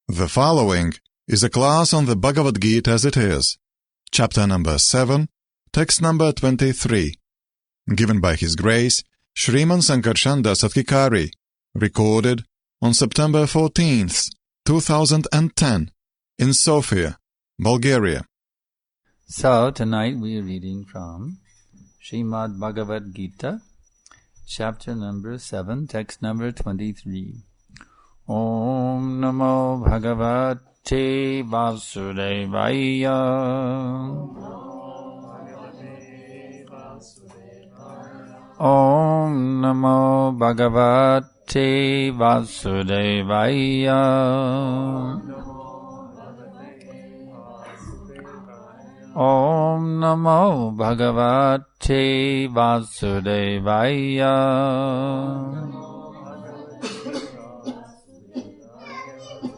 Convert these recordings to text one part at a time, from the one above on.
The following is a class on the Bhagavad Gita as it is, chapter number 7, text number 23, given by His Grace Sriman Sankarshan Adhikari, recorded on September 14th, 2010, in Sofia, Bulgaria. So, tonight we are reading from Srimad Bhagavad Gita, chapter number 7, text number 23. Om Namo Bhagavate Vasudevaya. Om Namo Bhagavate Vasudevaya. Om Namo Bhagavate Vasudevaya.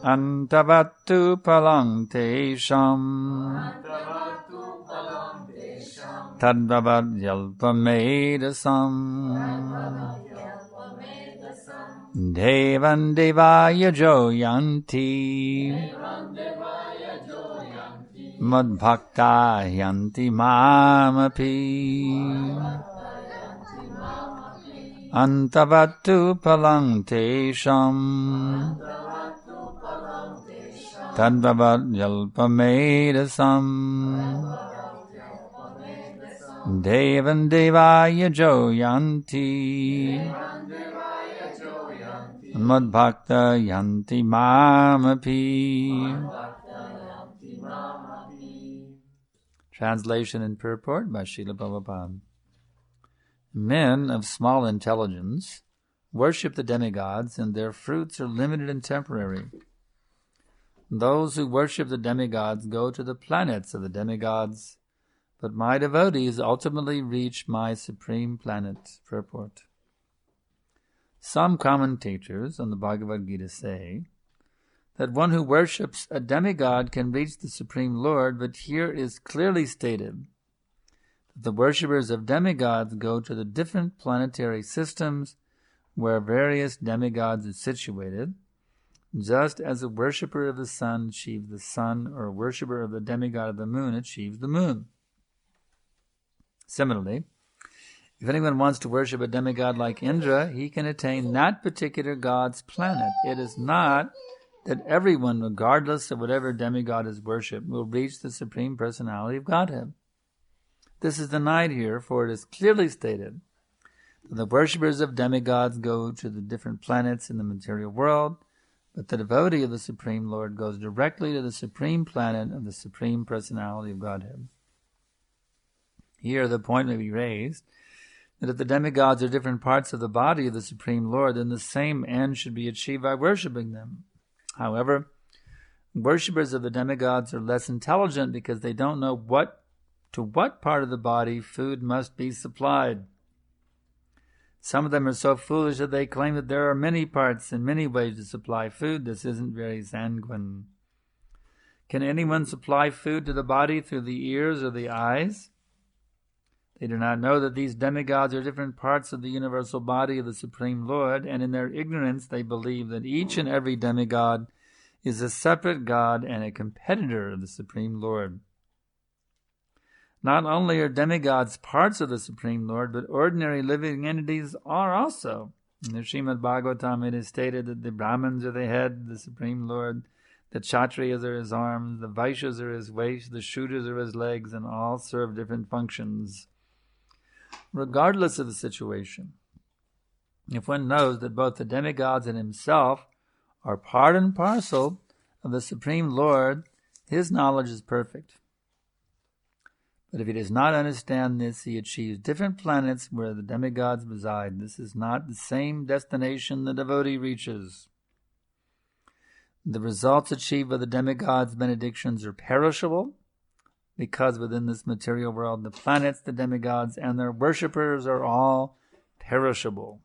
Antavattu palang tesham tadvavat yalpamedasam devan devaya joyanti madbhakta yanti mamapi. Antavattu palang tesham tadvavat yalpamedasam devan devaya joyanti madbhakta yanti mamapi. Translation and purport by Srila Prabhupada. Men of small intelligence worship the demigods, and their fruits are limited and temporary. Those who worship the demigods go to the planets of the demigods, but my devotees ultimately reach my supreme planet. Purport. Some commentators on the Bhagavad Gita say that one who worships a demigod can reach the Supreme Lord, but here is clearly stated that the worshippers of demigods go to the different planetary systems where various demigods are situated, just as a worshipper of the sun achieves the sun, or a worshipper of the demigod of the moon achieves the moon. Similarly, if anyone wants to worship a demigod like Indra, he can attain that particular god's planet. It is not that everyone, regardless of whatever demigod is worshipped, will reach the Supreme Personality of Godhead. This is denied here, for it is clearly stated that the worshippers of demigods go to the different planets in the material world, but the devotee of the Supreme Lord goes directly to the Supreme Planet of the Supreme Personality of Godhead. Here the point may be raised that if the demigods are different parts of the body of the Supreme Lord, then the same end should be achieved by worshipping them. However, worshippers of the demigods are less intelligent because they don't know to what part of the body food must be supplied. Some of them are so foolish that they claim that there are many parts and many ways to supply food. This isn't very sanguine. Can anyone supply food to the body through the ears or the eyes? They do not know that these demigods are different parts of the universal body of the Supreme Lord, and in their ignorance they believe that each and every demigod is a separate god and a competitor of the Supreme Lord. Not only are demigods parts of the Supreme Lord, but ordinary living entities are also. In the Srimad Bhagavatam it is stated that the Brahmins are the head of the Supreme Lord, the Kshatriyas are his arms, the Vaishyas are his waist, the Shudras are his legs, and all serve different functions. Regardless of the situation, if one knows that both the demigods and himself are part and parcel of the Supreme Lord, his knowledge is perfect. But if he does not understand this, he achieves different planets where the demigods reside. This is not the same destination the devotee reaches. The results achieved by the demigods' benedictions are perishable, because within this material world, the planets, the demigods, and their worshippers are all perishable.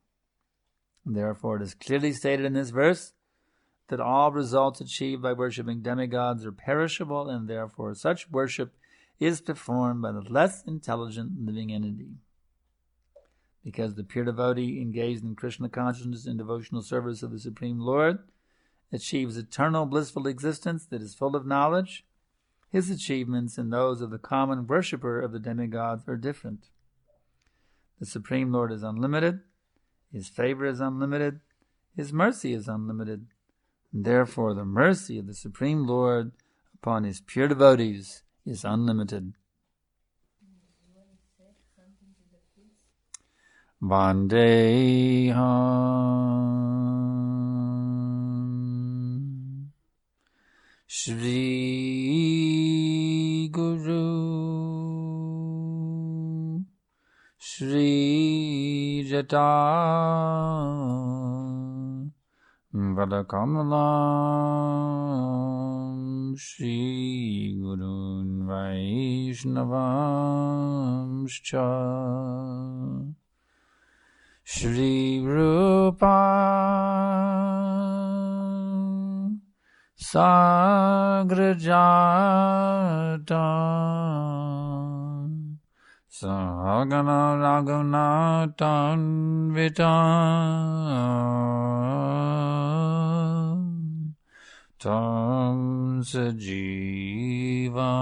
Therefore, it is clearly stated in this verse that all results achieved by worshipping demigods are perishable, and therefore such worship is performed by the less intelligent living entity. Because the pure devotee engaged in Krishna consciousness and devotional service of the Supreme Lord achieves eternal blissful existence that is full of knowledge, his achievements and those of the common worshipper of the demigods are different. The Supreme Lord is unlimited, his favor is unlimited, his mercy is unlimited, and therefore the mercy of the Supreme Lord upon his pure devotees is unlimited. Vandeham Shri Guru Shri Jata Vadakamalam Shri Gurun Vaishnavamscha Shri Rupa Sagrajata Sahagana Raghunatan Vitam Tam Sajiva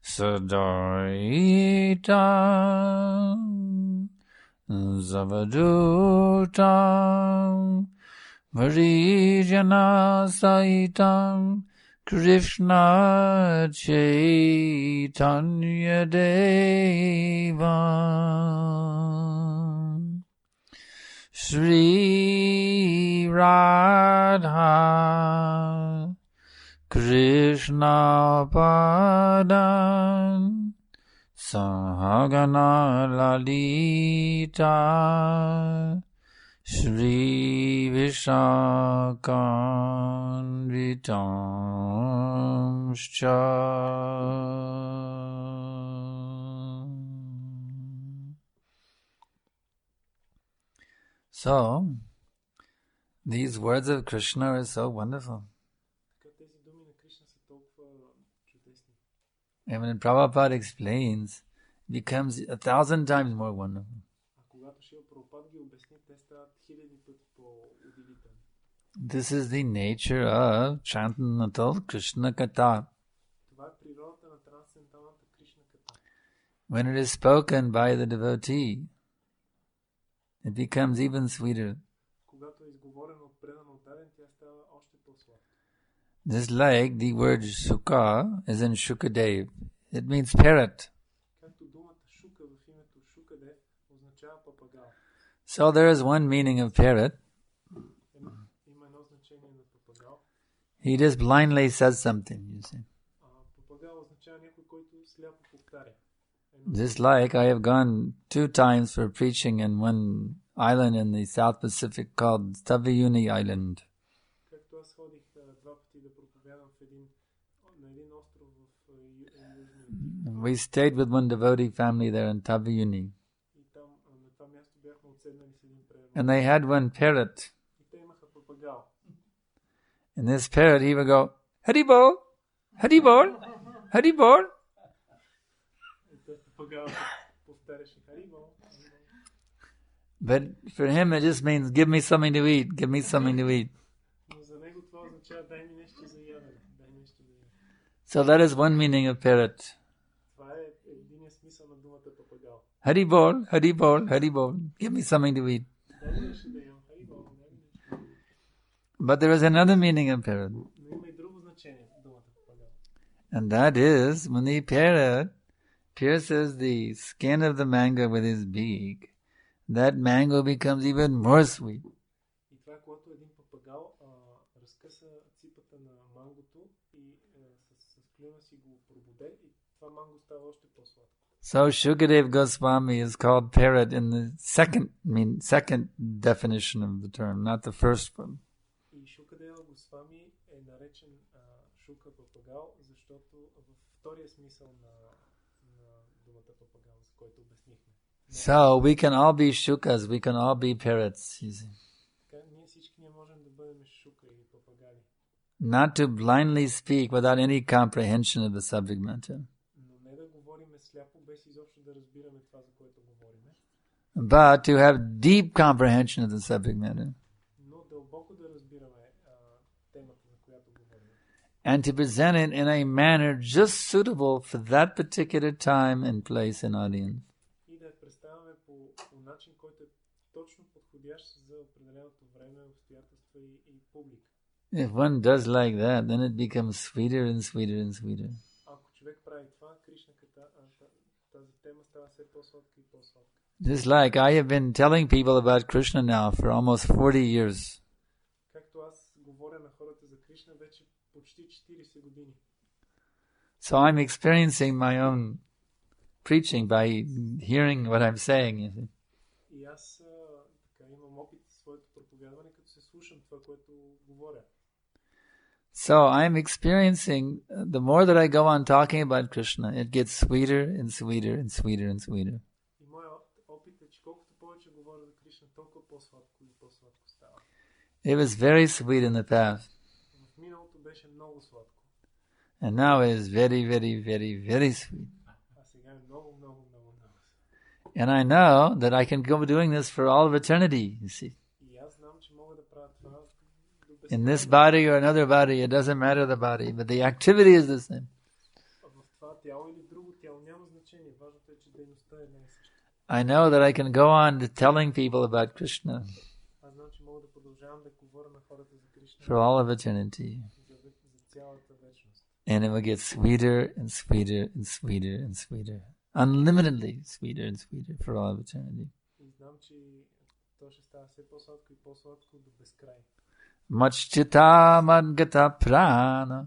Sadaita Zavaduta Varijana Saitam Krishna Chaitanya Deva Shri Radha Krishna Padan Sahagana Lalita Shri Vishakan Vitamscha. So, these words of Krishna are so wonderful. And when Prabhupada explains, it becomes 1,000 times more wonderful. This is the nature of transcendental Krishna Katha. When it is spoken by the devotee, it becomes even sweeter. Just like the word Shuka is in Shukadev. It means parrot. So there is one meaning of parrot. He just blindly says something, you see. Just like I have gone 2 times for preaching in one island in the South Pacific called Tavayuni Island. We stayed with one devotee family there in Tavayuni. And they had one parrot. And this parrot, he would go, Haribol, Haribol, Haribol. But for him, it just means, give me something to eat, give me something to eat. So that is one meaning of parrot. Haribol, Haribol, Haribol, give me something to eat. But there is another meaning of parrot. And that is, when the parrot pierces the skin of the mango with his beak, that mango becomes even more sweet. So Shukadev Goswami is called parrot in the second definition of the term, not the first one. So we can all be shukas, we can all be parrots. You see. Not to blindly speak without any comprehension of the subject matter. but to have deep comprehension of the subject matter. And to present it in a manner just suitable for that particular time and place and audience. If one does like that, then it becomes sweeter and sweeter and sweeter. Just like I have been telling people about Krishna now for almost 40 years. So I'm experiencing my own preaching by hearing what I'm saying. You see. So I'm experiencing, the more that I go on talking about Krishna, it gets sweeter and sweeter and sweeter and sweeter. It was very sweet in the past. And now it is very, very, very, very sweet. And I know that I can go doing this for all of eternity, you see. In this body or another body, it doesn't matter the body, but the activity is the same. I know that I can go on to telling people about Krishna for all of eternity. And it will get sweeter and sweeter and sweeter and sweeter. Unlimitedly sweeter and sweeter for all of eternity. Machchita madgata prana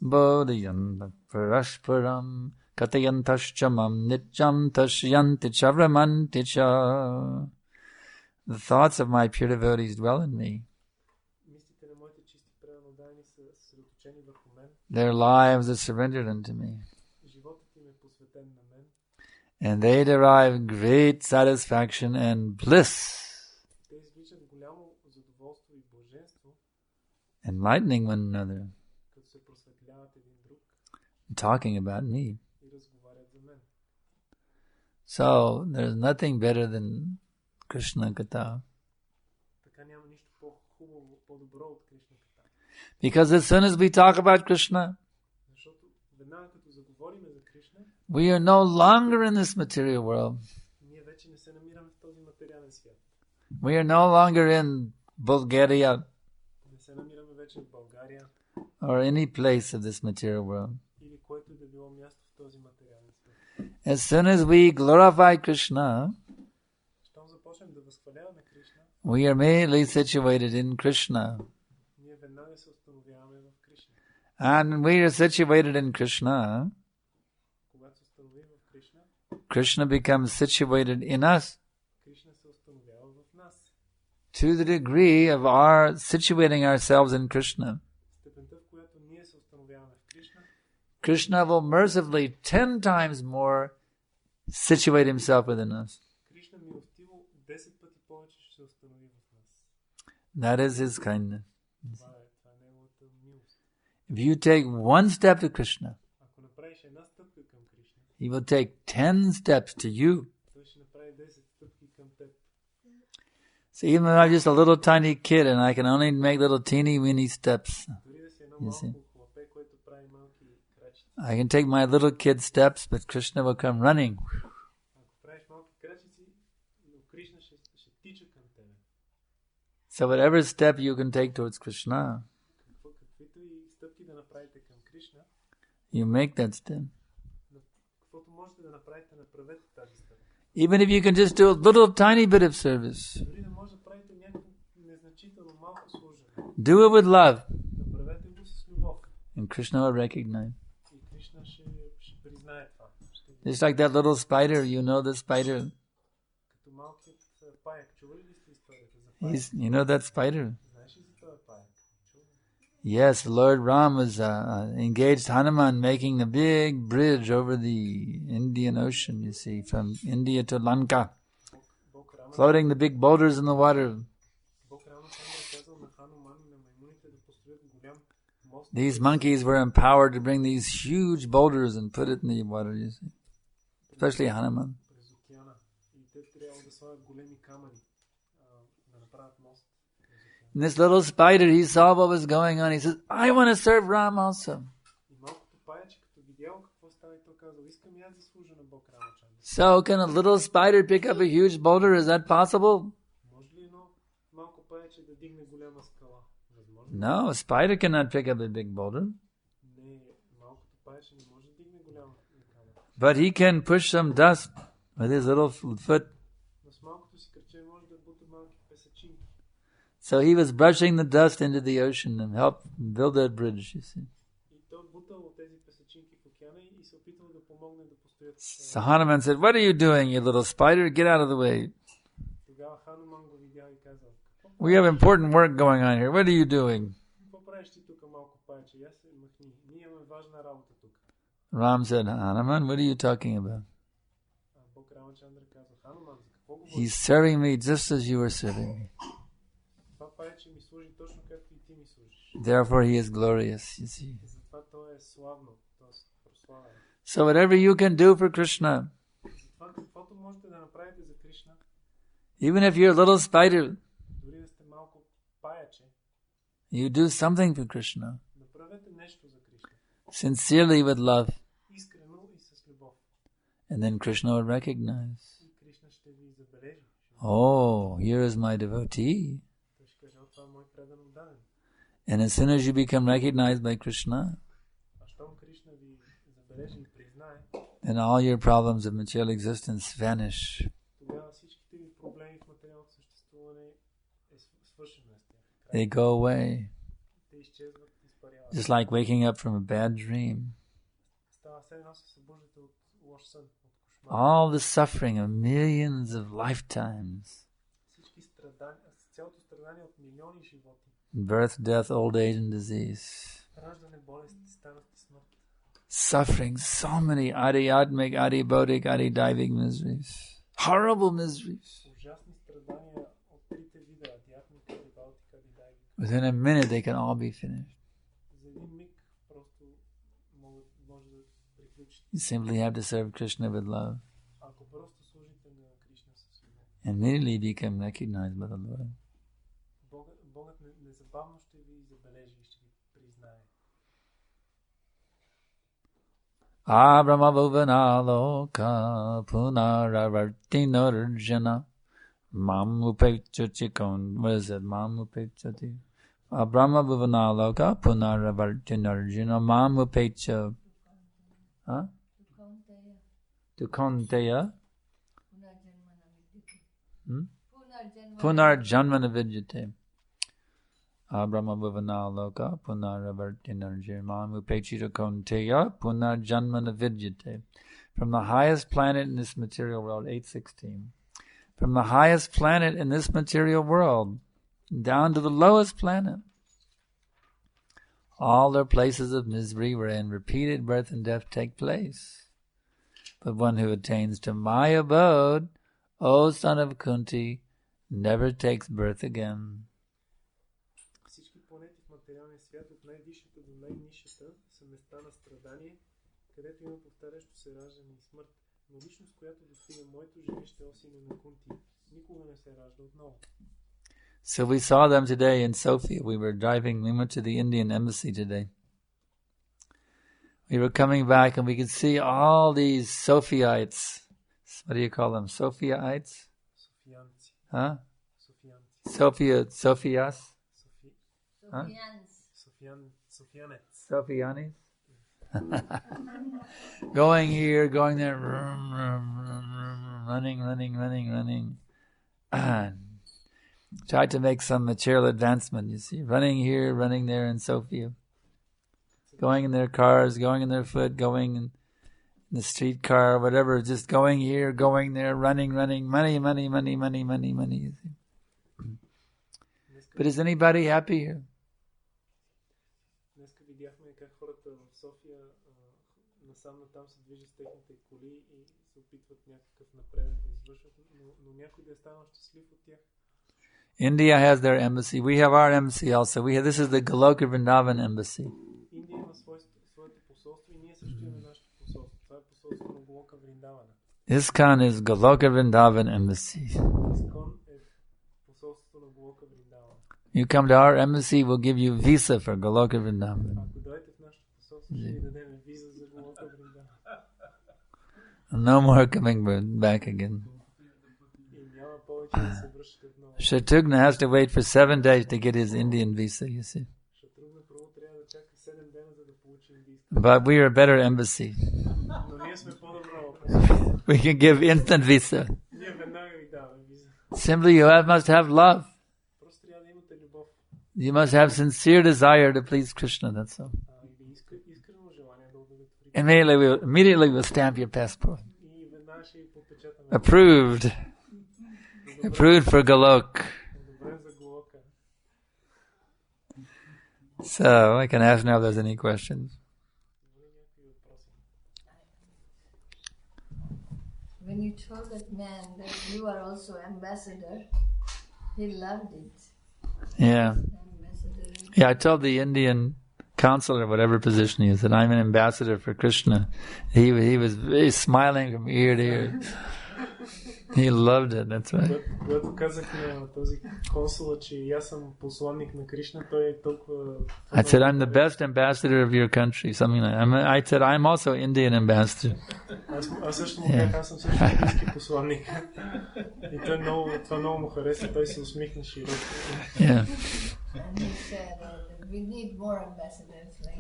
bodhiyanta parashparam katayantaschamam nityam tashyanti chavramanti cha. The thoughts of my pure devotees dwell in me. Their lives are surrendered unto me. And they derive great satisfaction and bliss, enlightening one another, talking about me. So there's nothing better than Krishna Katha. Because as soon as we talk about Krishna, we are no longer in this material world. We are no longer in Bulgaria or any place of this material world. As soon as we glorify Krishna, we are immediately situated in Krishna. And when we are situated in Krishna, Krishna becomes situated in us to the degree of our situating ourselves in Krishna. Krishna will mercifully 10 times more situate himself within us. That is his kindness. If you take one step to Krishna, he will take 10 steps to you. So even though I'm just a little tiny kid and I can only make little teeny weeny steps, you see, I can take my little kid steps, but Krishna will come running. So whatever step you can take towards Krishna, you make that step. Even if you can just do a little tiny bit of service, do it with love, and Krishna will recognize. Just like that little spider, you know the spider. You know that spider? Yes, Lord Ram was engaged Hanuman making a big bridge over the Indian Ocean, you see, from India to Lanka, floating the big boulders in the water. These monkeys were empowered to bring these huge boulders and put it in the water, you see, especially Hanuman. And this little spider, he saw what was going on. He says, I want to serve Ram also. So can a little spider pick up a huge boulder? Is that possible? No, a spider cannot pick up a big boulder. But he can push some dust with his little foot. So he was brushing the dust into the ocean and helped build that bridge, you see. So Hanuman said, what are you doing, you little spider? Get out of the way. We have important work going on here. What are you doing? Ram said, Hanuman, what are you talking about? He's serving me just as you are serving me. Therefore he is glorious, you see. So whatever you can do for Krishna, even if you're a little spider, you do something for Krishna, sincerely with love, and then Krishna will recognize, oh, here is my devotee. And as soon as you become recognized by Krishna, then all your problems of material existence vanish. They go away. Just like waking up from a bad dream. All the suffering of millions of lifetimes. Birth, death, old age, and disease. Suffering so many adhyatmic, adhibodic, adhidaivik miseries. Horrible miseries. Within a minute they can all be finished. You simply have to serve Krishna with love. And immediately become recognized by the Lord. Abrahma bhuvanaloka punaravarti narjana mamupechachikon. What is it? Mamupechati. Abrahma bhuvanaloka punaravarti narjana mamupecha. Huh? Tukonteya. Punarjanmana vidyate. Brahma bhuvanaloka punaravarti narjirmam upechita konteya punarjanmana vidyate. From the highest planet in this material world, 816. From the highest planet in this material world, down to the lowest planet. All are places of misery wherein repeated birth and death take place. But one who attains to my abode, O son of Kunti, never takes birth again. So we saw them today in Sofia. We went to the Indian embassy today. We were coming back and we could see all these Sofiites. What do you call them? Sofiites? Huh? Sophias? Huh? Sophianis? Going here, going there, running. Tried to make some material advancement, you see. Running here, running there in Sofia. Going in their cars, going in their foot, going in the streetcar, whatever. Just going here, going there, running. Money. You see. But is anybody happy here? India has their embassy. We have our embassy also. This is the Goloka Vrindavan embassy. ISKCON is Goloka Vrindavan embassy. You come to our embassy, we'll give you visa for Goloka Vrindavan. No more coming back again. Shatrughna has to wait for 7 days to get his Indian visa, you see. But we are a better embassy. We can give instant visa. Simply you must have love. You must have sincere desire to please Krishna, that's all. Immediately we'll stamp your passport. Approved. Approved for Golok. So, I can ask now if there's any questions. When you told that man that you are also ambassador, he loved it. Yeah. Yeah, I told the Indian consul or whatever position he is that I'm an ambassador for Krishna. He was very smiling from ear to ear. He loved it, that's right. Когато казах на този консул, че и аз съм посланник на Кришна, той е толкова... I said, I'm the best ambassador of your country, something like that. I said, I'm also Indian ambassador. Аз също му казах, аз съм също индийски посланник. И това много му хареса, той се усмихна широко. Yeah. And he said, we need more ambassadors like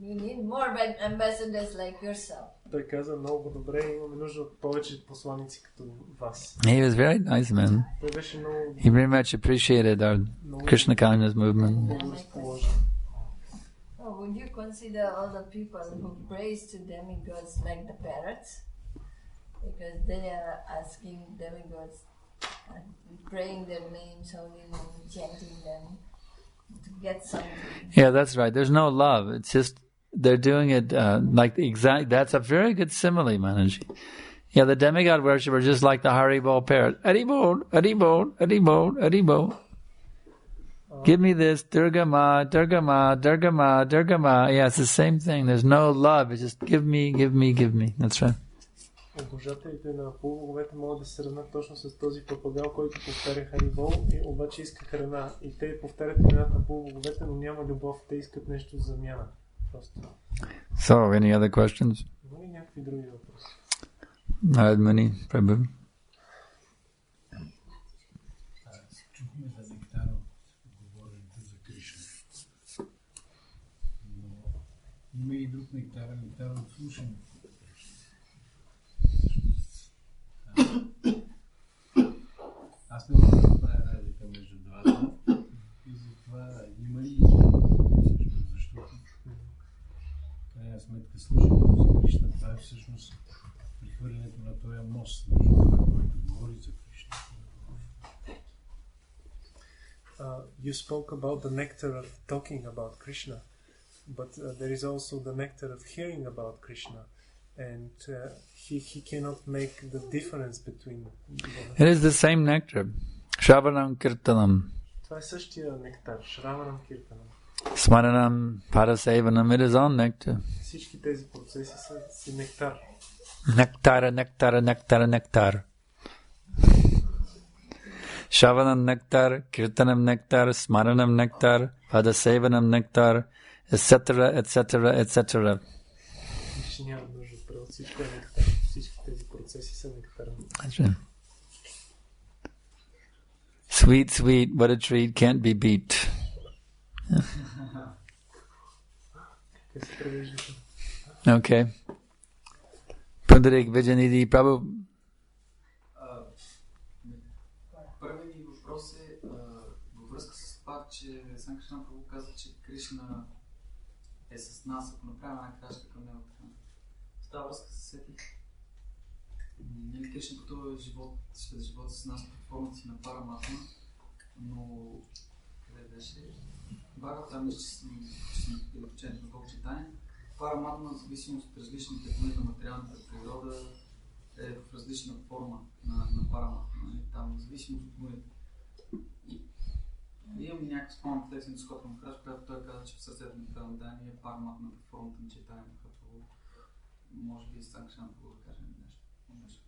we need more ambassadors like yourself. Той каза, много добре, имаме нужда от повече посланици като вас. He was very nice, man. Той беше много... He very much appreciated our Krishna consciousness movement. Would you consider all the people who praise to demigods like the parrots? Because they are asking demigods, praying their names, holy names, chanting them to get something. Yeah, that's right. There's no love. It's just they're doing it like the exact. That's a very good simile, Manaji. Yeah, the demigod worshipper just like the Haribol parrot. Haribol, Haribol, Haribol, Haribol. Give me this, Durga Ma, Durga Ma, Durga Ma, Durga Ma. Yeah, it's the same thing. There's no love. It's just give me, give me, give me. That's right. Обожателите на полубоговете могат да се сравнят точно с този папагал, който повтаря Харибол, и обаче иска храна. И те повтарят имената на полубоговете, но няма любов. Те искат нещо за замяна. Просто. So, any other questions? Има ли някакви други въпроси? Mani, Prabhu. Чухме за нектара, говоренето за Кришна. Но има и друг нектар от слушането. Аз не мога да направя разлика между двата и затова има ли всъщност, защото в крайна сметка слушането за Кришна, това е всъщност прехвърлянето на този мост, между това, който говори за Кришна. You spoke about the nectar of talking about Krishna, but there is also the nectar of hearing about Krishna. And he cannot make the difference between them. It is the same nectar. Shravanam Kirtanam. Това е същия нектар. Shravanam Kirtanam. Smaranam Parasevanam. It is all nectar. Всички тези процеси са си нектар. Nectar, nectar, nectar, nectar. Shravanam nectar, Kirtanam nectar, Smaranam nectar, Parasevanam nectar, etc., etc., etc. Няма нужда от превод. Всичко е нектар. Всички тези процеси са нектарни. Sweet, sweet, what a treat can't be beat. Okay. Pundarik Vijayanidhi Prabhu. Първият ми въпрос е във връзка с това, че Санкаршан Прабhu каза, че Кришна е с нас, ако направим една крачка към него. В тази връзка се сетих. Кришна пътува живота с нас под формата си на Параматма, но къде беше? Бага, там мисля, че съм ученик на Бог-читание. Параматма, в зависимост от различните форми на материалната природа, е в различна форма на Параматма. Там, в зависимост от моите. Имам някакъв спомен в текстен дископа на Краш, която той каза, че в сърцето на Параматма е Параматма в формата на Чайтания Махапрабху. може би Санкаршан да каже нещо.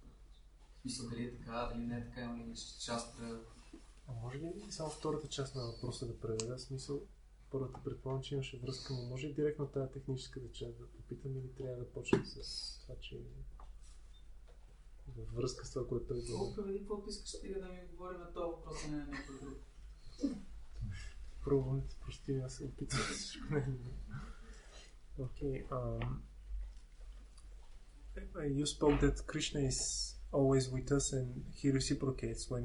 В смисъл, дали е така, дали не е така, има ли част да... А може ли само втората част на въпроса да преведа? Смисъл, първата предполагам, че имаше връзка, но може ли директно тази техническата част да попитам или трябва да почнем с това, че във връзка с това, което той говори? Проведи каквото искаш, стига да ми говори на този въпрос, а не на някой друг. Пробвам да ти прости, аз се опитвам всичко не. Okay. You spoke that Krishna is always with us and he reciprocates when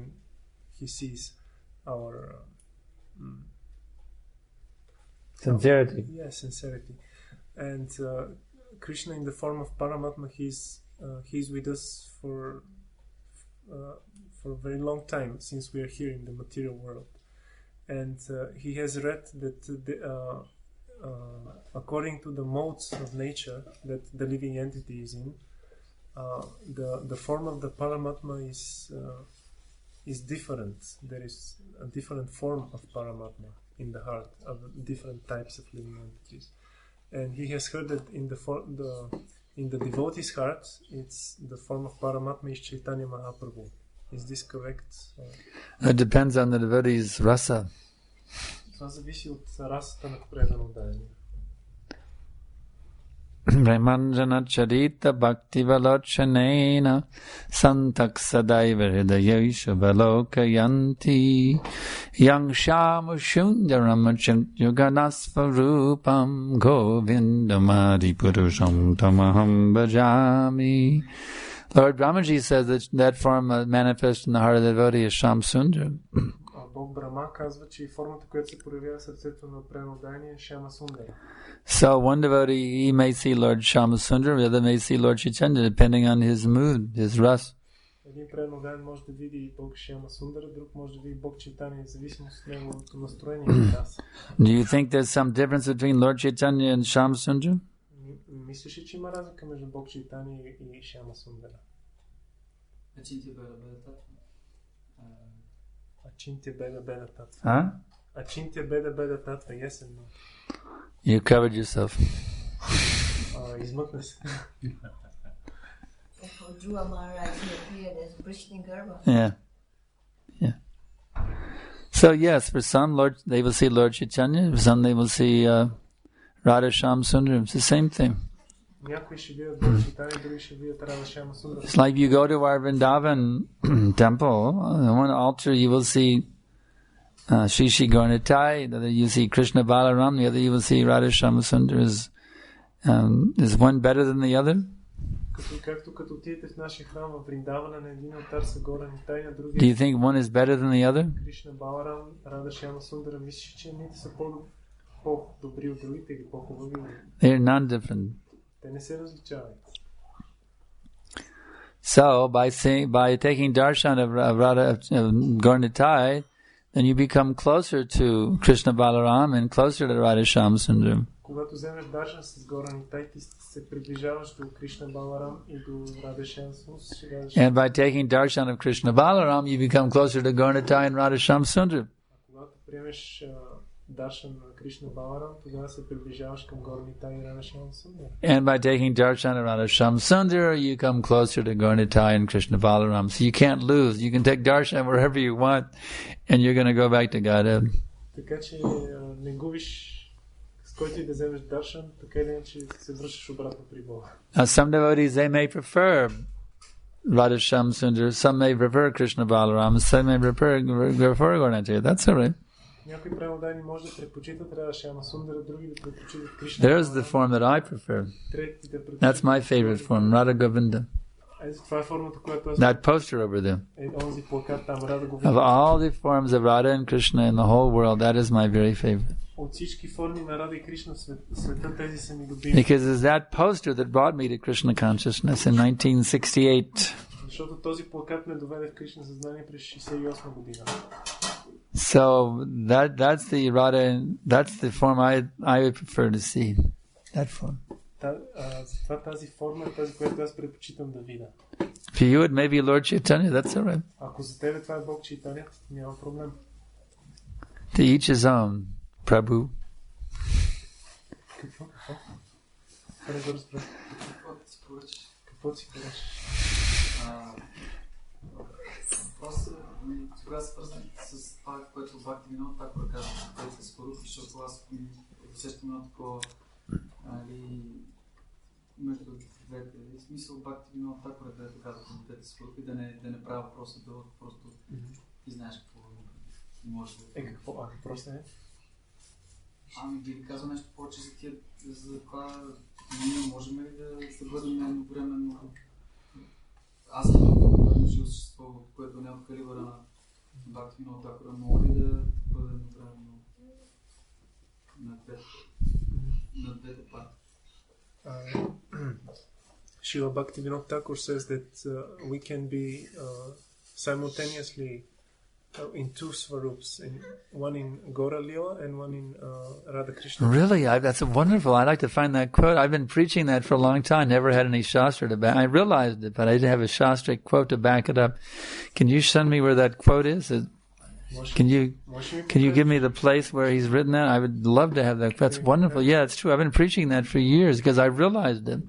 he sees our sincerity. Sincerity. And Krishna in the form of Paramatma, he's with us for a very long time since we are here in the material world. And he has read that according to the modes of nature that the living entity is in, the form of the Paramatma is different. There is a different form of Paramatma in the heart of different types of living entities. And he has heard that in the devotee's heart, it's the form of Paramatma is Chaitanya Mahaprabhu. Is this correct? It depends on the devotee's rasa. Това зависи от расата на предано дадение. Brahmanjana charita bhakti valochanena santak sadaiva hridayesha valokayanti yang shamu shundaram yuganasvarupam govindamadi purusham tamaham bhajami. Lord Brahmaji says that form manifests in the heart of the devotee is Sham Sundar. Бог Брахма казва, че формата, която се проявява в сърцето на преданодание е Шяма Сундара. So one devotee, he may see Lord Shama Sundar, the other may see Lord Chaitanya, depending on his mood, his ras. Един преданодание може да види Бог Шяма Сундара, друг може да види Бог Чайтания, в зависимост от неговото настроение и раса. Do you think there's some difference between Lord Chaitanya and Shama Sundar? Мислиш ли, че има разлика между Бог Чайтания и Шяма Сундара? Achintya Beda Beda Tattva. Huh? Achintya Beda Beda Tattva, yes and no. You covered yourself. Измъкна се. For Dhruva Maharaj, he appeared as Vrishnigarbha. Yeah. Yeah. So yes, for some, they will see Lord Chaitanya, for some they will see Radha Sham Sundar. It's the same thing. It's like you go to our Vrindavan temple, on one altar you will see Shri Shri Gaurnitai, the other you see Krishna Balaram, the other you will see Radha Shama Sundar. Is one better than the other? Do you think one is better than the other? They are non-different. So by taking darshan of Radha Gaurnitai, then you become closer to Krishna Balaram and closer to Radha Sham Sundar. And by taking darshan of Krishna Balaram, you become closer to Gaurnitai and Radha Sham Sundar. And by taking darshan of Radha Sham Sundar, you come closer to Gaurnitai and Krishna Balaram. So you can't lose. You can take darshan wherever you want, and you're going to go back to Godhead. Now some devotees, they may prefer Radha Sham Sundar, some may prefer Krishna Balaram, some may prefer Gaurnitai. That's all right. There's the form that I prefer. That's my favorite form, Radha Govinda. That poster over there. Of all the forms of Radha and Krishna in the whole world, that is my very favorite. Because it's that poster that brought me to Krishna consciousness in 1968. So that's the Radha, that's the form I would prefer to see. That form. For you it may be Lord Chaitanya, that's all right. To each his own, Prabhu. Какво си поръчаш? Въпросът тогава свързан с това, което Бхакти Винод Такур каза, двете сварупи, защото аз усещам едно такова между двете. В смисъл Бхакти Винод Такур е където казва двете сварупи, да не правя въпроса дълъг, просто ти знаеш какво може да... Какво? Въпросът е? Би ли казал нещо повече за тия, за това ние можем ли да бъдем едновременно аз съм едно живо същество, което не е от калибъра на Бхакти Винод Такур, мога ли да бъде едновременно на двете парти? Srila Bhaktivinoda Thakur says that we can be simultaneously in two svarups, one in Gaura Lila and one in Radha Krishna. Really? That's wonderful. I'd like to find that quote. I've been preaching that for a long time, never had any shastra to back. I realized it, but I didn't have a shastric quote to back it up. Can you send me where that quote is? Can you give me the place where he's written that? I would love to have that. That's wonderful. Yeah, it's true. I've been preaching that for years because I realized it.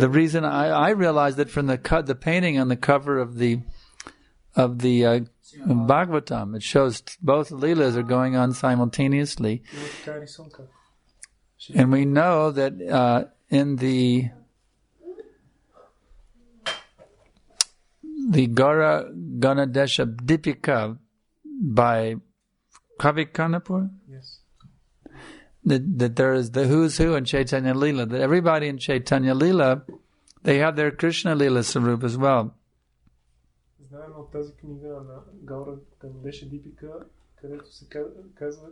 The reason I realized it from the painting on the cover of the Bhagavatam. It shows both Leelas are going on simultaneously. And we know that in the Gaura Ganadesha Dipika by Kavi Kanapur, Yes. that there is the who's who in Chaitanya Leela, that everybody in Chaitanya Leela, they have their Krishna Leela Sarup as well. Знаем от тази книга на Гаура Ганадеша Дипика, където се казва,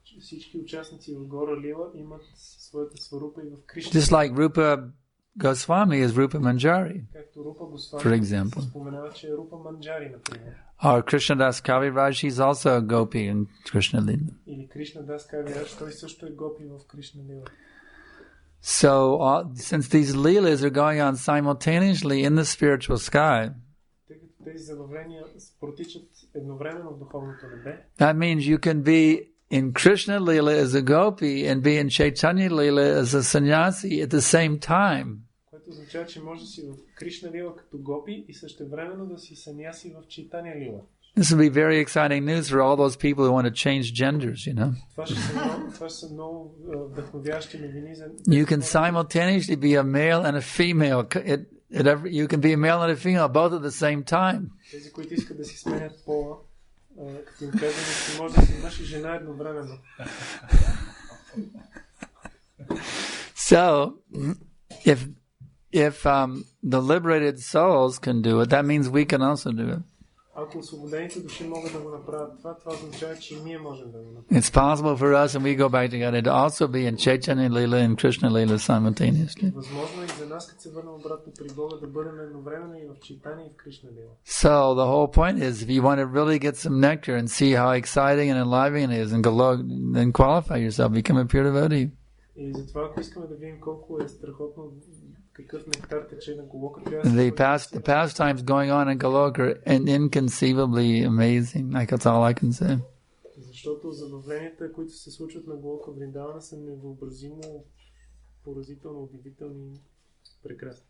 че всички участници в Гора Лила имат своята сварупа и в Кришна. Just like Rupa Goswami is Rupa Manjari, Както Рупа Госвами for example. споменава, че е Рупа Манджари, например. Or Krishnadas Kaviraj, he's also a gopi in Krishna Leela. Или Кришна Дас Кавираж, той също е гопи в Кришна Лила. So, since these Leelas are going on simultaneously in the spiritual sky, Тъй като тези забавления протичат едновременно в духовното небе, that means you can be in Krishna Leela as a gopi and be in Chaitanya Leela as a sannyasi at the same time. което означава, че може да си в Кришна Лила като гопи и същевременно да си саняси в Чайтаня Лила. This will be very exciting news for all those people who want to change genders, you know. Това ще са много вдъхновяващи новини за... You can simultaneously be a male and a female. You can be a male and a female both at the same time. Тези, които искат да си сменят пола, като им казваме, че може да си мъж и жена едновременно. So, if the liberated souls can do it, that means we can also do it. Ако освободените души могат да го направят това означава, че ние можем да го направим. It's possible for us, and we go back together, to also be in Chaitanya Leela and Krishna Leela simultaneously. Възможно е и за нас, като се върнем обратно при Бога, да бъдем едновременно и в Чайтаня и в Кришна Лила. So the whole point is, if you want to really get some nectar and see how exciting and enlivening it is, and then qualify yourself, become a pure devotee. И затова, ако искаме да видим колко е страхотно, какъв нектар тече на Голока, трябва The pastimes going on in Goloka are inconceivably amazing. Like, that's all I can say. Защото забавленията, които се случват на Голока Вриндавана, са невъобразимо, поразително, удивителни, прекрасни.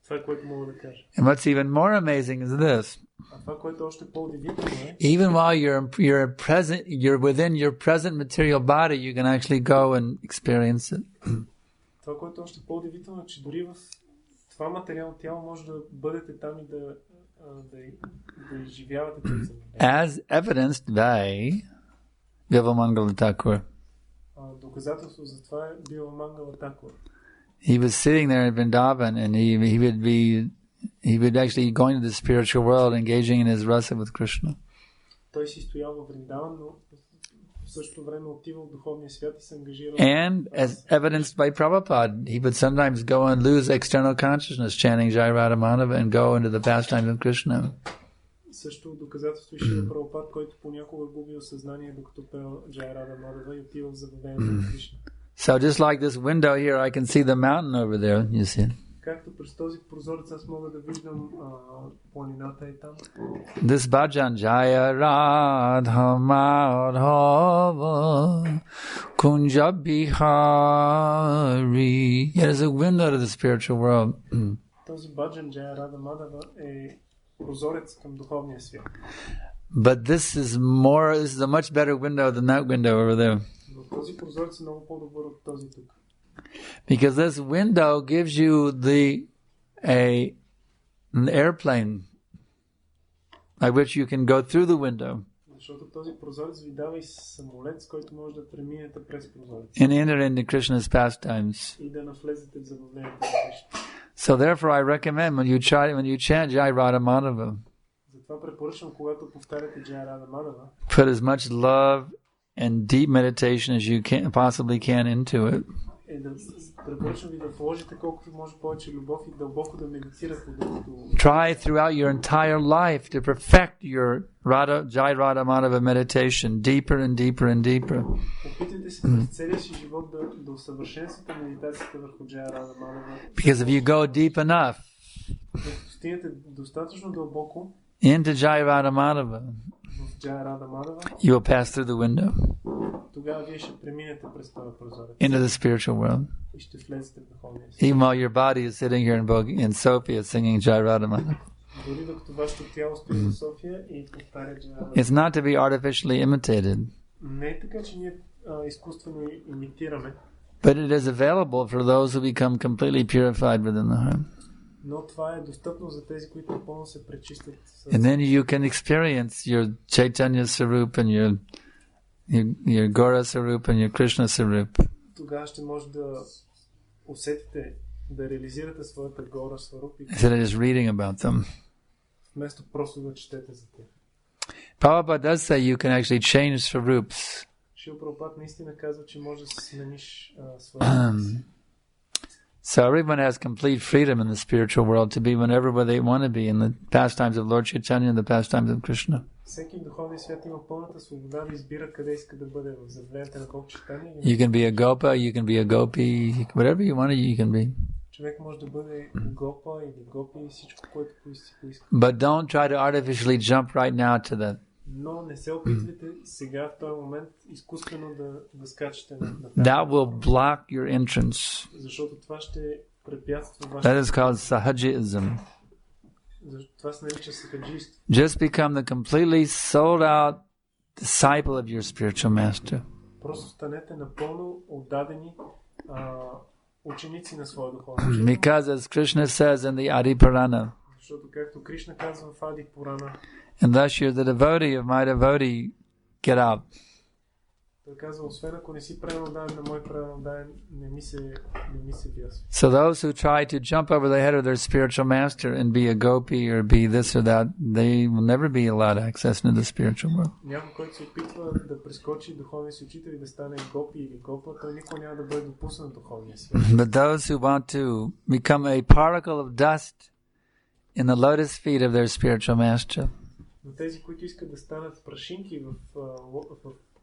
Това е, което мога да кажа. And what's even more amazing is this. А това, което още по-удивително е, Even while you're within your present material body, you can actually go and experience it. това, което още по-удивително е, че дори в това материално тяло може да бъдете там и да изживявате тези забавления. As evidenced by Vivalmangala Thakur. Доказателство за това е Vivalmangala Thakur. He was sitting there in Vrindavan, and he would actually go into the spiritual world, engaging in his rasa with Krishna. Той си стоял в Вриндаван, но в същото време отива в духовния свят и се ангажира. And as evidenced by Prabhupada, he would sometimes go and lose external consciousness, chanting Jai Radha Madhava, and go into the pastimes of Krishna. Също доказателство и Шрила Прабхупад, който понякога губи осъзнание, докато пел Джай Рада Мадава и отива в заведението на Кришна. So just like this window here, I can see the mountain over there, you see. Както през този прозорец аз мога да виждам планината и там. This bhajan Jaya Radha Madhava Kunja Bihari. It is a window to the spiritual world. Този баджан Джая Рада Мадава е прозорец към духовния свят. But this is a much better window than that window over there. Но този прозорец е много по-добър от този тук. Because this window gives you an airplane by which you can go through the window. Защото този прозорец ви дава и самолет, с който може да преминете през прозореца. And enter into Krishna's pastimes. И да навлезете в забавлението на Кришна. So therefore I recommend when you chant Jai Radha Madhava, Затова препоръчвам, когато повтаряте Джая Рада Мадава, put as much love and deep meditation as you possibly can into it. Препоръчвам ви да вложите колкото може повече любов и дълбоко да медитирате. Try throughout your entire life to perfect your Jai Radha Madhava meditation deeper and deeper and deeper. Опитайте се през целия си живот да усъвършенствате медитацията върху Джая Рада Мадава. Because if you go deep enough стигнете достатъчно дълбоко into Jai Radha Madhava, в Джая Рада Мадава, you will pass through the window тогава вие ще преминете през този прозорец into the spiritual world. и ще влезете в духовния свят. Even while your body is sitting here in Sofia singing Jai Radha Madhava. Дори докато вашето тяло стои в София и повтаря Джая Рада. It's not to be artificially imitated. Не е така, че ние изкуствено имитираме. But it is available for those who become completely purified within the heart. Но това е достъпно за тези, които напълно се пречистят. And then you can experience your Chaitanya Sarup and your Gora Sarup and your Krishna Sarup. Тогава ще може да усетите, да реализирате своята Гора Сваруп Instead of just reading about them. Вместо просто да четете за тях. Prabhupada does say you can actually change Sarups. Шрила Прабхупад наистина казва, че може да смениш своята. So everyone has complete freedom in the spiritual world to be whenever they want to be in the pastimes of Lord Chaitanya and the pastimes of Krishna. Всеки в духовния свят има пълната свобода да избира къде иска да бъде в заведенията на Лорд Чайтания. You can be a gopa, you can be a gopi, whatever you want you can be. Човек може да бъде гопа или гопи, всичко, което иска. But don't try to artificially jump right now to that. Но не се опитвайте сега в този момент изкуствено да скачате на That will block your entrance. Защото това ще препятства вашето. That is called sahajism. Това се нарича сахаджийство. Just become the completely sold out disciple of your spiritual master. Просто станете напълно отдадени ученици на своя духовен учител. Because as Krishna says in the Adi Purana, защото както Кришна казва в Ади Пурана, unless you're the devotee of my devotee, get out. Той казва, освен ако не си преданен на мой преданен, не ми се вясва. So those who try to jump over the head of their spiritual master and be a gopi or be this or that, they will never be allowed access into the spiritual world. Някой, който се опитва да прескочи духовния си учител и да стане гопи или гопа, той никога няма да бъде допуснат в духовния свят. But those who want to become a particle of dust in the lotus feet of their spiritual master, но тези, които искат да станат прашинки в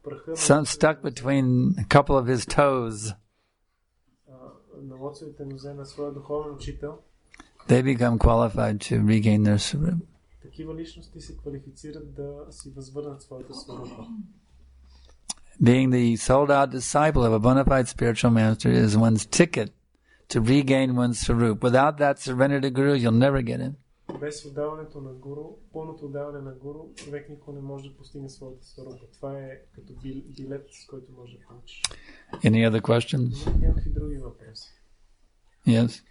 праха, some stuck between a couple of his toes, на лоцевите нозе на своя духовен учител, they become qualified to regain their sarup. Такива личности се квалифицират да си възвърнат своята сварупа. Being the sold out disciple of a bona fide spiritual master is one's ticket to regain one's sarup. Without that surrender to Guru, you'll never get in. Без отдаването на Гуру, пълното отдаване на Гуру, човек никога не може да постигне своята сварупа. Това е като билет, с който може да получиш. Any other questions? Някакви други въпроси? Yes.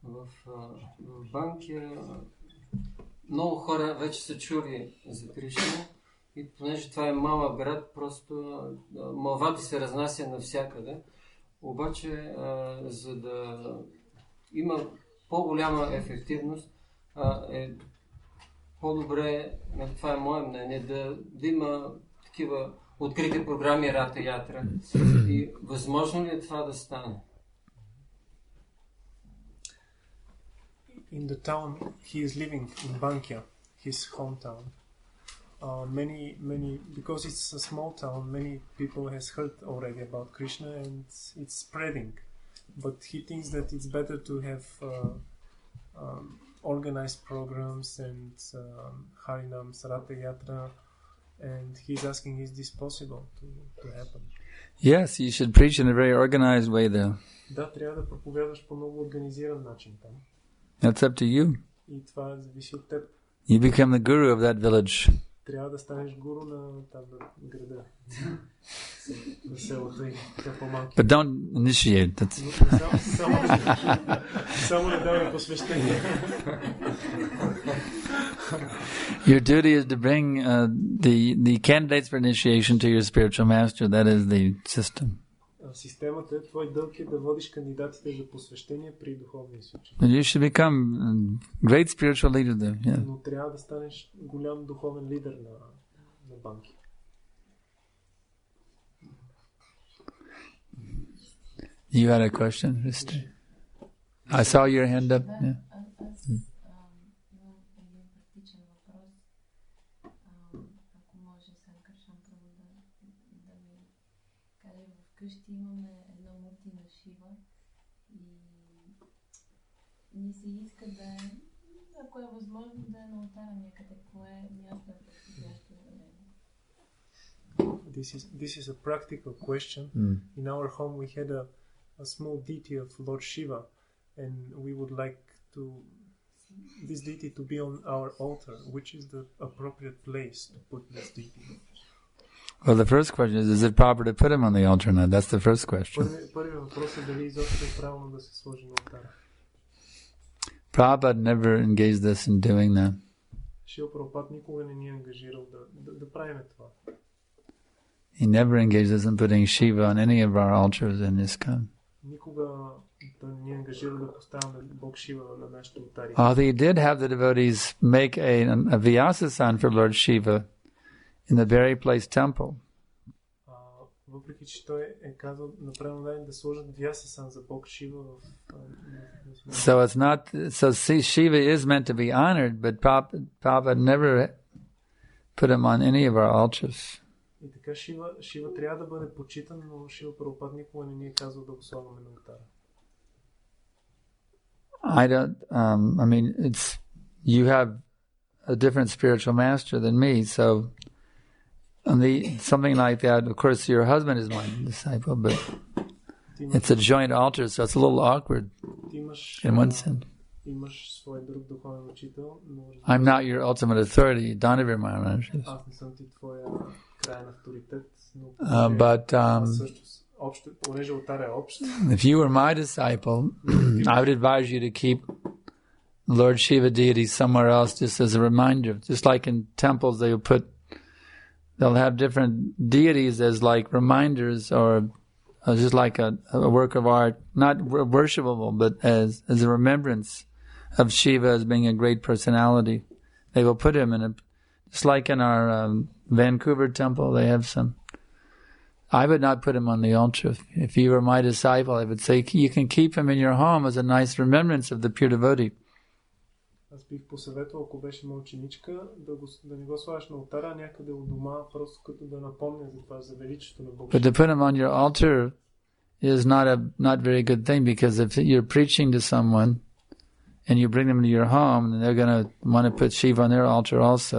В Банкия много хора вече са чули за Кришна и понеже това е малък град, просто мълвата се разнася навсякъде. Обаче, за да има по-голяма ефективност, е по-добре, това е мое мнение, да има такива открити програми Рата Ятра. И възможно ли е това да стане? In the town he is living, in Bankia, his hometown, because it's a small town, many people has heard already about Krishna and it's spreading. But he thinks that it's better to have organized programs and Harinam, Sarata Yatra And he's asking, is this possible to happen? Yes, you should preach in a very organized way there. Да, трябва да проповядваш по много организиран начин там. That's up to you. И това зависи от теб. You become the guru of that village. Трябва да станеш гуру на там на града. На селото и те по-малки. But don't initiate. Само не давай посвещение. Your duty is to bring the candidates for initiation to your spiritual master. That is the system. Системата е, твой дълг е да водиш кандидатите за посвещение при духовния си учител. And you should become a great spiritual leader there. Yeah. Но трябва да станеш голям духовен лидер на банки. You had a question, Rister? I saw your hand up. Yeah. Вкъщи имаме едно мурти на Шива и ни се иска да е, ако е възможно, да е на алтара някъде. Кое е място подходящо за него? This is a practical question. In our home we had a small deity of Lord Shiva and we would like this deity to be on our altar. Which is the appropriate place to put this deity? Well, the first question is it proper to put him on the altar or not? That's the first question. Prabhupada never engaged us in doing that. He never engaged us in putting Shiva on any of our altars in ISKCON. Although he did have the devotees make a Vyasa-san for Lord Shiva in the very place temple. Въпреки че той е казал направено да сложат Vyasa-san за Бог Шива в So it's not Shiva is meant to be honored, but Prabhupada never put him on any of our altars. И така Шива трябва да бъде почитан, но Шива Прабхупад никога не ни е казал да го слагаме на алтара. I mean, you have a different spiritual master than me, so something like that, of course your husband is my disciple, but it's a joint altar, so it's a little awkward in one sense. I'm not your ultimate authority, Donovan Maharaj. But if you were my disciple, I would advise you to keep Lord Shiva deity somewhere else just as a reminder. Just like in temples they'll have different deities as like reminders or just like a work of art, not worshipable, but as a remembrance of Shiva as being a great personality. They will put him in just like in our Vancouver temple, they have some. I would not put him on the altar. If you were my disciple, I would say you can keep him in your home as a nice remembrance of the pure devotee. Аз бих посъветвал, ако беше моя ученичка, да не го слагаш на алтара, някъде у дома, просто като да напомня за това, за величието на Бог. But to put him on your altar is not very good thing, because if you're preaching to someone and you bring them to your home, then they're going to want to put Shiva on their altar also.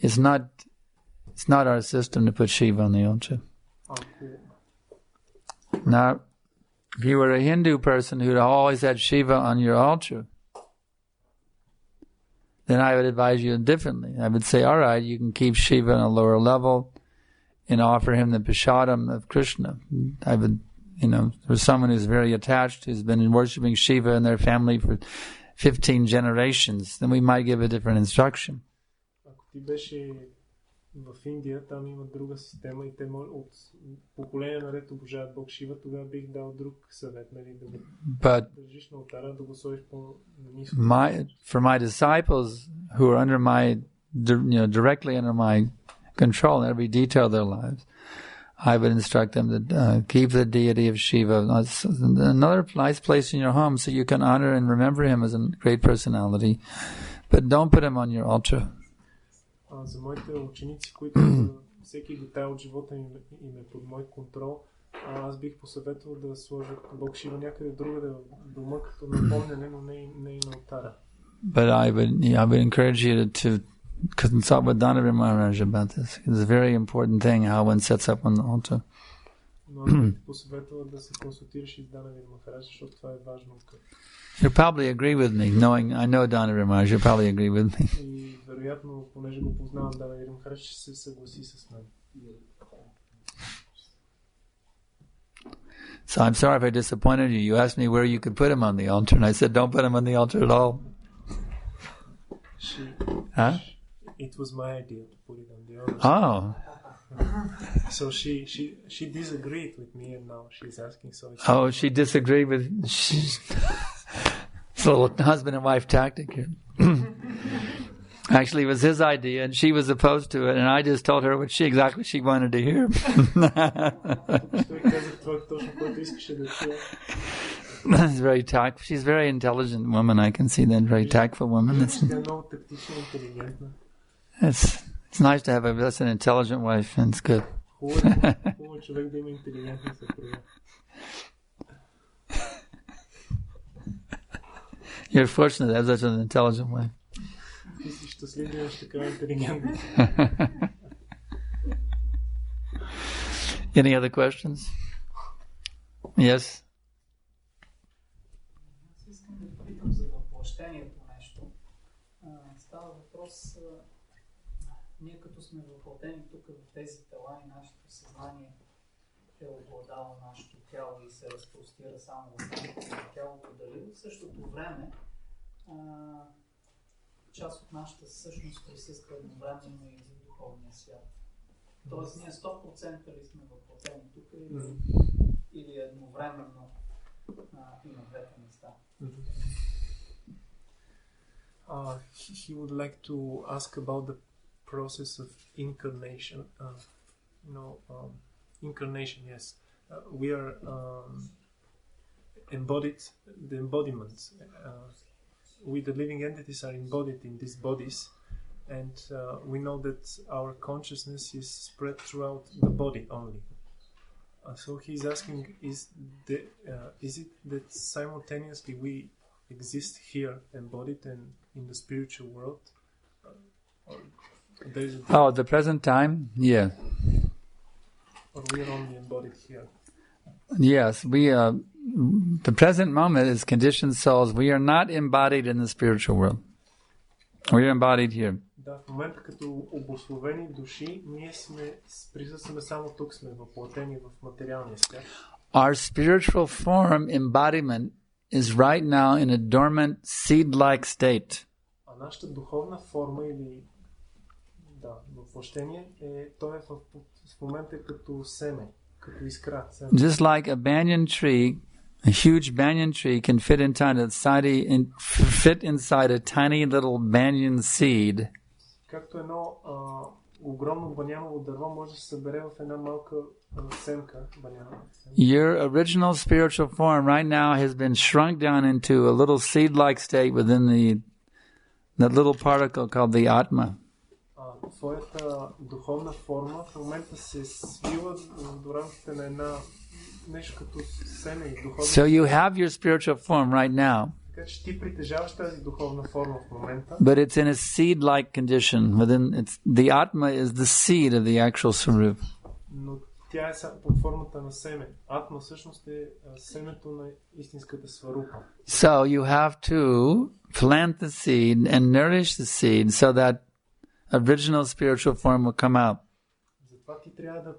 It's not our system to put Shiva on the altar. Now, if you were a Hindu person who'd always had Shiva on your altar, then I would advise you differently. I would say, all right, you can keep Shiva on a lower level and offer him the Prashadam of Krishna. I would, for someone who's very attached, who's been worshipping Shiva in their family for 15 generations, then we might give a different instruction. В Индия, там има друга система и те от поколение наред обожават Бог Шива, тогава бих дал друг съвет, нали, да го държиш на алтара, да го сложиш по-ниско. For my disciples who are under my, directly under my control in every detail of their lives, I would instruct them to keep the deity of Shiva another nice place in your home so you can honor and remember him as a great personality, but don't put him on your altar. За моите ученици, които всеки детайл от живота им е под мой контрол, аз бих посъветвал да сложат Бог Шива някъде другаде в дома, като напомняне, но не и на алтара. But I would encourage you to consult with Dhanavir Maharaj about this. It's a very important thing how one sets up on the altar. You'll probably agree with me, knowing I know Dhanavir Maharaj. You'll probably agree with me. So I'm sorry if I disappointed you. You asked me where you could put him on the altar, and I said, don't put him on the altar at all. It was my idea to put it on the altar. Oh. So she disagreed with me, and now she's asking. She disagreed with. It's a little husband and wife tactic here. Actually, it was his idea, and she was opposed to it, and I just told her what she wanted to hear. That's very tactful. She's a very intelligent woman. I can see that, very tactful woman. It's nice to have an intelligent wife, and it's good. You're fortunate to have such an intelligent wife. Any other questions? Yes? Искам да попитам за въплъщението нещо. Става въпрос, ние като сме въплътени тук в тези тела и нашето съзнание е обладало нашето тяло и се разпростира само в рамките на тялото, дали в същото време част от нашата същност присъства едновременно и за духовния свят. Тоест ние 100% ли сме въплътени тук или едновременно и на двете места. He would like to ask about the process of incarnation. Incarnation, yes. We are embodied, the embodiments. We, the living entities, are embodied in these bodies, and we know that our consciousness is spread throughout the body only. So he's asking, is it that simultaneously we exist here embodied and in the spiritual world? At the present time, yeah. Or we are only embodied here? Yes, we are. The present moment is conditioned souls. We are not embodied in the spiritual world. We are embodied here. Да, в момента като обусловени души, ние присъстваме само тук, сме въплътени в материалния свят. Our spiritual form embodiment is right now in a dormant seed-like state. А нашата духовна форма или въплъщение той е в момента като семе, като искра. Just like a banyan tree, a huge banyan tree can fit inside a tiny little banyan seed. Както едно огромно баняново дърво може да се събере в една малка семка банянова. Your original spiritual form right now has been shrunk down into a little seed-like state within that little particle called the Atma. Твоята духовна форма в момента се свива до рамките на една нещо като семе и духовна. So you have your spiritual form right now. Така че ти притежаваш тази духовна форма в момента. But it's in a seed-like condition. The Atma is the seed of the actual Swarup. Но тя е под формата на семе. Атма всъщност е семето на истинската сварупа. So you have to plant the seed and nourish the seed so that original spiritual form will come out. Затова ти трябва да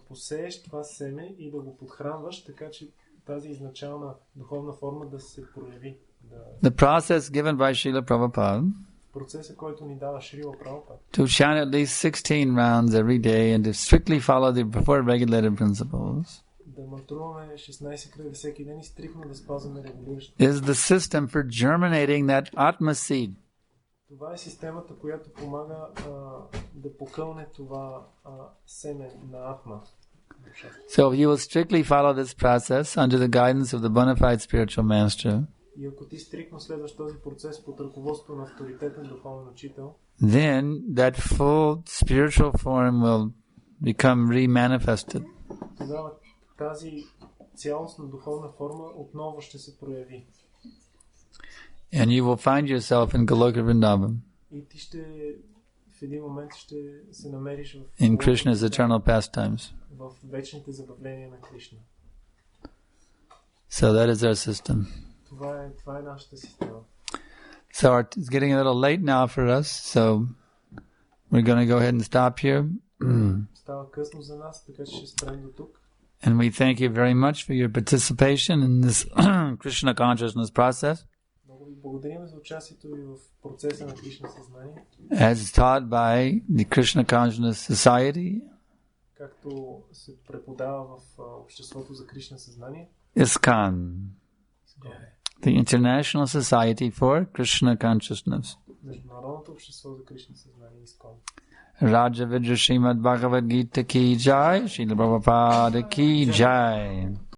посееш това семе и да го подхранваш, така че тази изначална духовна форма да се прояви. The process given by Srila Prabhupada процеса, който ни дава Шрила Прабхупада, to chant at least 16 rounds every day and to strictly follow the before regulated principles да мантруваме 16 кръга всеки ден и стриктно да спазваме регулиращите. is the system for germinating that Atma seed. Това е системата, която помага да покълне това семе на Атма. So if you will strictly follow this process under the guidance of the bona fide spiritual master, и ако ти стриктно следваш този процес под ръководството на авторитетен духовен учител, then that full spiritual form will become re-manifested. Тогава тази цялостна духовна форма отново ще се прояви. And you will find yourself in Goloka Vrindavan. И ти ще в един момент ще се намериш in Krishna's eternal pastimes. в вечните забавления на Кришна. So that is our system. Това е нашата система. So it's getting a little late now for us, so we're going to go ahead and stop here. Става късно за нас, така че ще спрем до тук. And we thank you very much for your participation in this Krishna consciousness process. Много ви благодарим за участието ви в процеса на Кришна съзнание. As taught by the Krishna Consciousness Society, както се преподава в обществото за Кришна съзнание. ISKCON, the International Society for Krishna Consciousness. Международното общество за Кришна съзнание, ISKCON. Raja Vidya Srimad Bhagavad Gita ki jai, Srila Prabhupada ki jai.